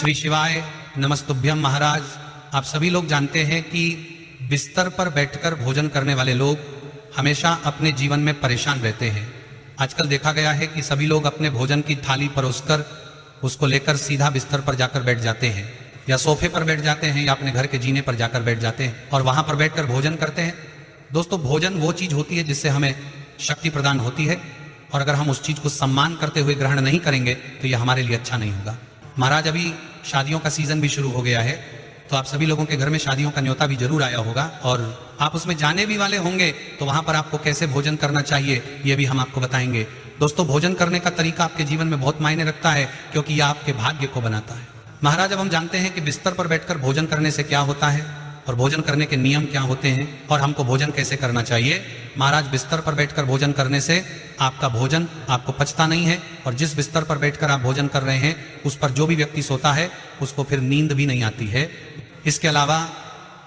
श्री शिवाय नमस्तुभ्यम। महाराज, आप सभी लोग जानते हैं कि बिस्तर पर बैठकर भोजन करने वाले लोग हमेशा अपने जीवन में परेशान रहते हैं। आजकल देखा गया है कि सभी लोग अपने भोजन की थाली परोसकर उसको लेकर सीधा बिस्तर पर जाकर बैठ जाते हैं, या सोफे पर बैठ जाते हैं, या अपने घर के जीने पर जाकर बैठ जाते हैं और वहां पर बैठकर भोजन करते हैं। दोस्तों, भोजन वो चीज होती है जिससे हमें शक्ति प्रदान होती है, और अगर हम उस चीज को सम्मान करते हुए ग्रहण नहीं करेंगे तो यह हमारे लिए अच्छा नहीं होगा। महाराज, अभी शादियों का सीजन भी शुरू हो गया है, तो आप सभी लोगों के घर में शादियों का न्योता भी जरूर आया होगा, और आप उसमें जाने भी वाले होंगे, तो वहां पर आपको कैसे भोजन करना चाहिए ये भी हम आपको बताएंगे। दोस्तों, भोजन करने का तरीका आपके जीवन में बहुत मायने रखता है, क्योंकि यह आपके भाग्य को बनाता है। महाराज, अब हम जानते हैं कि बिस्तर पर बैठकर भोजन करने से क्या होता है और भोजन करने के नियम क्या होते हैं और हमको भोजन कैसे करना चाहिए। महाराज, बिस्तर पर बैठकर भोजन करने से आपका भोजन आपको पचता नहीं है, और जिस बिस्तर पर बैठकर आप भोजन कर रहे हैं उस पर जो भी व्यक्ति सोता है उसको फिर नींद भी नहीं आती है। इसके अलावा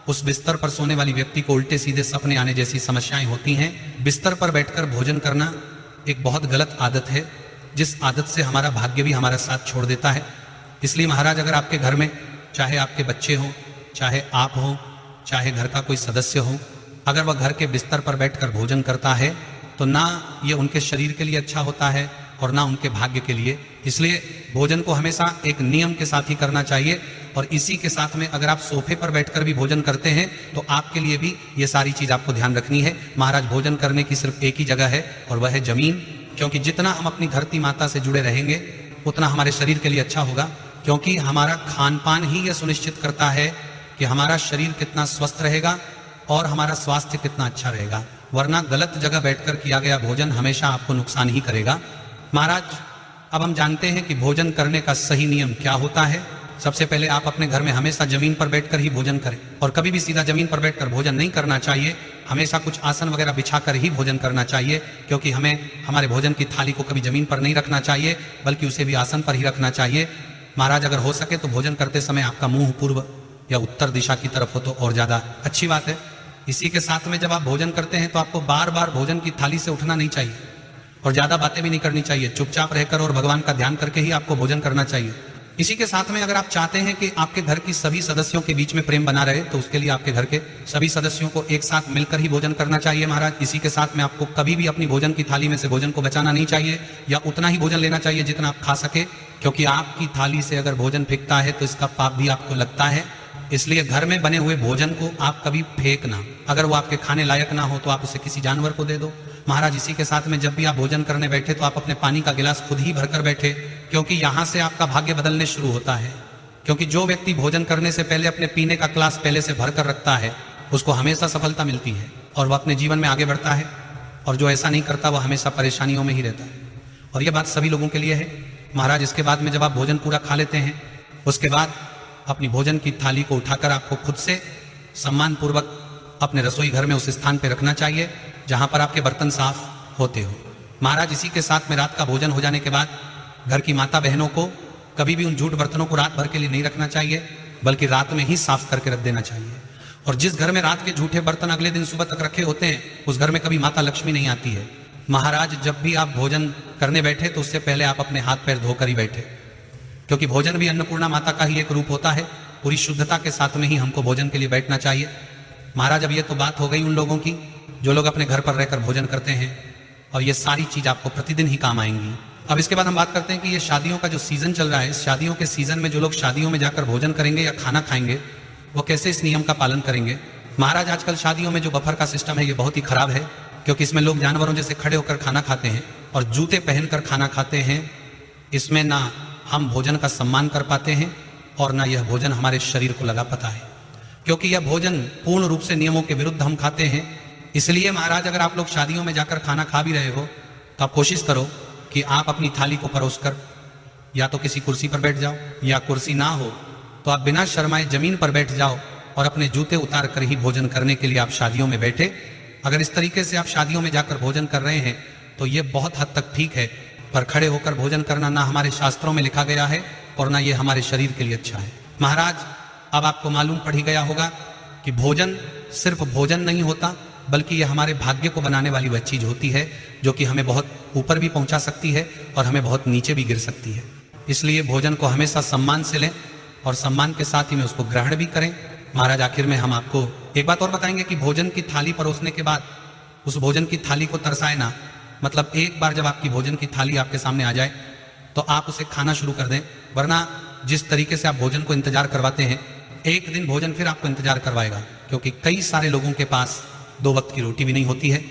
उस बिस्तर पर सोने वाली व्यक्ति को उल्टे सीधे सपने आने जैसी समस्याएं होती हैं। बिस्तर पर बैठकर भोजन करना एक बहुत गलत आदत है, जिस आदत से हमारा भाग्य भी हमारा साथ छोड़ देता है। इसलिए महाराज, अगर आपके घर में चाहे आपके बच्चे हों, चाहे आप हों, चाहे घर का कोई सदस्य हो, अगर वह घर के बिस्तर पर बैठकर भोजन करता है तो ना ये उनके शरीर के लिए अच्छा होता है और ना उनके भाग्य के लिए। इसलिए भोजन को हमेशा एक नियम के साथ ही करना चाहिए, और इसी के साथ में अगर आप सोफे पर बैठकर भी भोजन करते हैं तो आपके लिए भी ये सारी चीज आपको ध्यान रखनी है। महाराज, भोजन करने की सिर्फ एक ही जगह है और वह है जमीन, क्योंकि जितना हम अपनी धरती माता से जुड़े रहेंगे उतना हमारे शरीर के लिए अच्छा होगा, क्योंकि हमारा खान पान ही यह सुनिश्चित करता है कि हमारा शरीर कितना स्वस्थ रहेगा और हमारा स्वास्थ्य कितना अच्छा रहेगा। वरना गलत जगह बैठकर किया गया भोजन हमेशा आपको नुकसान ही करेगा। महाराज, अब हम जानते हैं कि भोजन करने का सही नियम क्या होता है। सबसे पहले आप अपने घर में हमेशा जमीन पर बैठकर ही भोजन करें, और कभी भी सीधा जमीन पर बैठकर भोजन नहीं करना चाहिए। हमेशा कुछ आसन वगैरह बिछाकर ही भोजन करना चाहिए, क्योंकि हमें हमारे भोजन की थाली को कभी जमीन पर नहीं रखना चाहिए, बल्कि उसे भी आसन पर ही रखना चाहिए। महाराज, अगर हो सके तो भोजन करते समय आपका मुंह पूर्व या उत्तर दिशा की तरफ हो तो और ज्यादा अच्छी बात है। इसी के साथ में जब आप भोजन करते हैं तो आपको बार बार भोजन की थाली से उठना नहीं चाहिए, और ज्यादा बातें भी नहीं करनी चाहिए। चुपचाप रहकर और भगवान का ध्यान करके ही आपको भोजन करना चाहिए। इसी के साथ में अगर आप चाहते हैं कि आपके घर की सभी सदस्यों के बीच में प्रेम बना रहे, तो उसके लिए आपके घर के सभी सदस्यों को एक साथ मिलकर ही भोजन करना चाहिए। महाराज, इसी के साथ में आपको कभी भी अपनी भोजन की थाली में से भोजन को बचाना नहीं चाहिए, या उतना ही भोजन लेना चाहिए जितना आप खा सके, क्योंकि आपकी थाली से अगर भोजन फेंकता है तो इसका पाप भी आपको लगता है। इसलिए घर में बने हुए भोजन को आप कभी फेंकना, अगर वो आपके खाने लायक ना हो तो आप उसे किसी जानवर को दे दो। महाराज, इसी के साथ में जब भी आप भोजन करने बैठे तो आप अपने पानी का गिलास खुद ही भरकर बैठे, क्योंकि यहां से आपका भाग्य बदलने शुरू होता है। क्योंकि जो व्यक्ति भोजन करने से पहले अपने पीने का गिलास पहले से भरकर रखता है उसको हमेशा सफलता मिलती है और वह अपने जीवन में आगे बढ़ता है, और जो ऐसा नहीं करता वह हमेशा परेशानियों में ही रहता है। और यह बात सभी लोगों के लिए है। महाराज, इसके बाद में जब आप भोजन पूरा खा लेते हैं, उसके बाद अपनी भोजन की थाली को उठाकर आपको खुद से सम्मान पूर्वक अपने रसोई घर में उस स्थान पर रखना चाहिए जहां पर आपके बर्तन साफ होते हो। महाराज, इसी के साथ में रात का भोजन हो जाने के बाद घर की माता बहनों को कभी भी उन झूठ बर्तनों को रात भर के लिए नहीं रखना चाहिए, बल्कि रात में ही साफ करके रख देना चाहिए। और जिस घर में रात के झूठे बर्तन अगले दिन सुबह तक रखे होते हैं उस घर में कभी माता लक्ष्मी नहीं आती है। महाराज, जब भी आप भोजन करने बैठे तो उससे पहले आप अपने हाथ पैर धोकर ही बैठे, क्योंकि भोजन भी अन्नपूर्णा माता का ही एक रूप होता है। पूरी शुद्धता के साथ में ही हमको भोजन के लिए बैठना चाहिए। महाराज, अब ये तो बात हो गई उन लोगों की जो लोग अपने घर पर रहकर भोजन करते हैं, और ये सारी चीज आपको प्रतिदिन ही काम आएंगी। अब इसके बाद हम बात करते हैं कि ये शादियों का जो सीजन चल रहा है, इस शादियों के सीजन में जो लोग शादियों में जाकर भोजन करेंगे या खाना खाएंगे वो कैसे इस नियम का पालन करेंगे। महाराज, आजकल शादियों में जो बफर का सिस्टम है ये बहुत ही खराब है, क्योंकि इसमें लोग जानवरों जैसे खड़े होकर खाना खाते हैं और जूते पहनकर खाना खाते हैं। इसमें ना हम भोजन का सम्मान कर पाते हैं और ना यह भोजन हमारे शरीर को लगा पाता है, क्योंकि यह भोजन पूर्ण रूप से नियमों के विरुद्ध हम खाते हैं। इसलिए महाराज, अगर आप लोग शादियों में जाकर खाना खा भी रहे हो तो आप कोशिश करो कि आप अपनी थाली को परोसकर या तो किसी कुर्सी पर बैठ जाओ, या कुर्सी ना हो तो आप बिना शर्माए जमीन पर बैठ जाओ और अपने जूते उतार कर ही भोजन करने के लिए आप शादियों में बैठे। अगर इस तरीके से आप शादियों में जाकर भोजन कर रहे हैं तो ये बहुत हद तक ठीक है, पर खड़े होकर भोजन करना ना हमारे शास्त्रों में लिखा गया है और ना ये हमारे शरीर के लिए अच्छा है। महाराज, अब आपको मालूम पड़ ही गया होगा कि भोजन सिर्फ भोजन नहीं होता, बल्कि यह हमारे भाग्य को बनाने वाली वह चीज होती है जो कि हमें बहुत ऊपर भी पहुंचा सकती है और हमें बहुत नीचे भी गिर सकती है। इसलिए भोजन को हमेशा सम्मान से लें और सम्मान के साथ ही में उसको ग्रहण भी करें। महाराज आखिर में हम आपको एक बात और बताएंगे कि भोजन की थाली परोसने के बाद उस भोजन की थाली को तरसाए ना। मतलब एक बार जब आपकी भोजन की थाली आपके सामने आ जाए तो आप उसे खाना शुरू कर दें, वरना जिस तरीके से आप भोजन को इंतजार करवाते हैं, एक दिन भोजन फिर आपको इंतजार करवाएगा, क्योंकि कई सारे लोगों के पास 2 वक्त की रोटी भी नहीं होती है।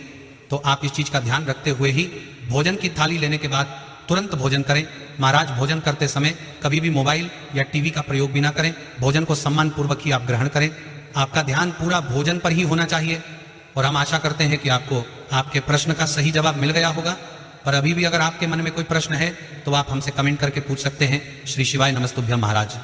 तो आप इस चीज का ध्यान रखते हुए ही भोजन की थाली लेने के बाद तुरंत भोजन करें। महाराज भोजन करते समय कभी भी मोबाइल या टीवी का प्रयोग भी ना करें। भोजन को सम्मान पूर्वक ही आप ग्रहण करें। आपका ध्यान पूरा भोजन पर ही होना चाहिए। और हम आशा करते हैं कि आपको आपके प्रश्न का सही जवाब मिल गया होगा। पर अभी भी अगर आपके मन में कोई प्रश्न है तो आप हमसे कमेंट करके पूछ सकते हैं। श्री शिवाय नमस्तुभ्यम महाराज।